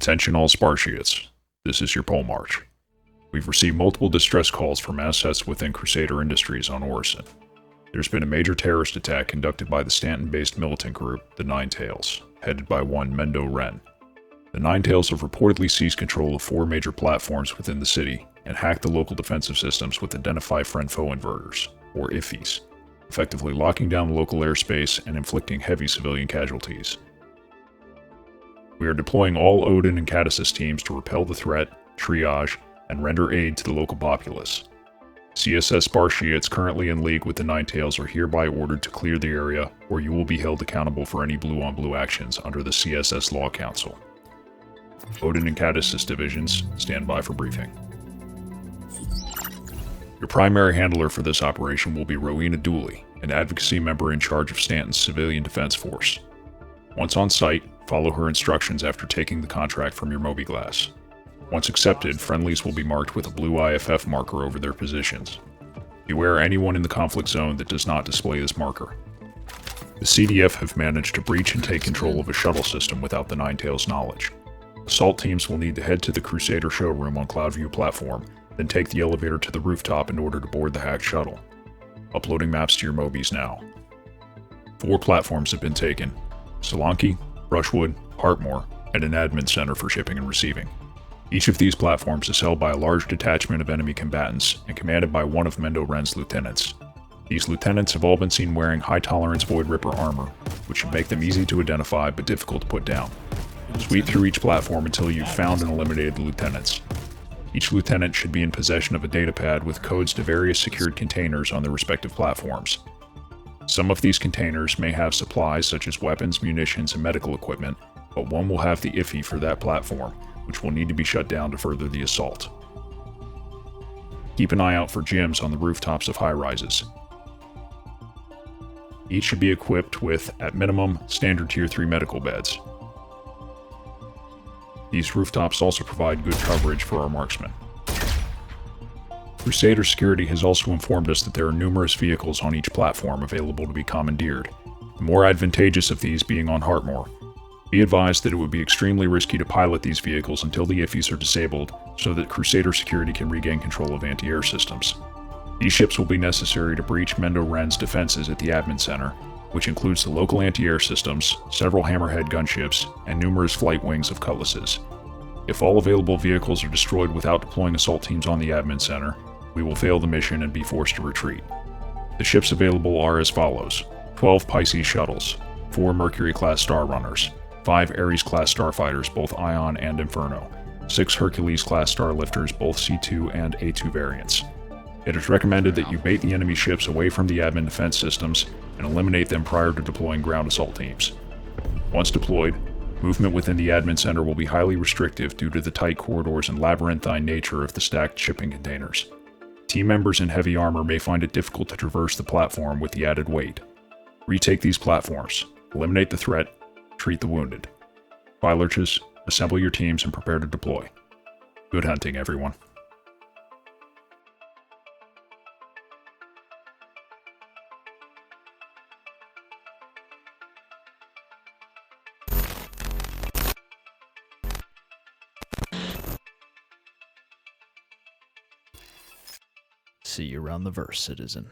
Attention all Spartiates. This is your pole march. We've received multiple distress calls from assets within Crusader Industries on Orison. There's been a major terrorist attack conducted by the Stanton-based militant group, the Nine Tails, headed by one Mendo Ren. The Nine Tails have reportedly seized control of 4 major platforms within the city and hacked the local defensive systems with Identify Friend-Foe inverters, or IFIs, effectively locking down the local airspace and inflicting heavy civilian casualties. We are deploying all Odin and Cadisys teams to repel the threat, triage, and render aid to the local populace. CSS Spartiates currently in league with the Nine Tails are hereby ordered to clear the area, or you will be held accountable for any blue-on-blue actions under the CSS Law Council. Odin and Cadisys divisions, stand by for briefing. Your primary handler for this operation will be Rowena Dooley, an advocacy member in charge of Stanton's Civilian Defense Force. Once on site, follow her instructions after taking the contract from your Mobiglass. Once accepted, friendlies will be marked with a blue IFF marker over their positions. Beware anyone in the conflict zone that does not display this marker. The CDF have managed to breach and take control of a shuttle system without the Nine Tails' knowledge. Assault teams will need to head to the Crusader showroom on Cloudview platform, then take the elevator to the rooftop in order to board the hacked shuttle. Uploading maps to your Mobies now. 4 platforms have been taken: Solanke, Brushwood, Hartmoor, and an admin center for shipping and receiving. Each of these platforms is held by a large detachment of enemy combatants and commanded by one of Mendo Ren's lieutenants. These lieutenants have all been seen wearing high-tolerance Void Ripper armor, which should make them easy to identify but difficult to put down. Sweep through each platform until you've found and eliminated the lieutenants. Each lieutenant should be in possession of a datapad with codes to various secured containers on their respective platforms. Some of these containers may have supplies such as weapons, munitions, and medical equipment, but one will have the IFI for that platform, which will need to be shut down to further the assault. Keep an eye out for gyms on the rooftops of high-rises. Each should be equipped with, at minimum, standard Tier 3 medical beds. These rooftops also provide good coverage for our marksmen. Crusader Security has also informed us that there are numerous vehicles on each platform available to be commandeered, the more advantageous of these being on Hartmoor. Be advised that it would be extremely risky to pilot these vehicles until the IFIs are disabled so that Crusader Security can regain control of anti-air systems. These ships will be necessary to breach Mendo Ren's defenses at the admin center, which includes the local anti-air systems, several Hammerhead gunships, and numerous flight wings of cutlasses. If all available vehicles are destroyed without deploying assault teams on the admin center, we will fail the mission and be forced to retreat. The ships available are as follows: 12 Pisces shuttles, 4 Mercury-class Star Runners, 5 Ares-class starfighters, both Ion and Inferno, 6 Hercules-class starlifters, both C2 and A2 variants. It is recommended that you bait the enemy ships away from the admin defense systems and eliminate them prior to deploying ground assault teams. Once deployed, movement within the admin center will be highly restrictive due to the tight corridors and labyrinthine nature of the stacked shipping containers. Team members in heavy armor may find it difficult to traverse the platform with the added weight. Retake these platforms, eliminate the threat, treat the wounded. Fire lurches, assemble your teams and prepare to deploy. Good hunting, everyone. See you around the verse, citizen.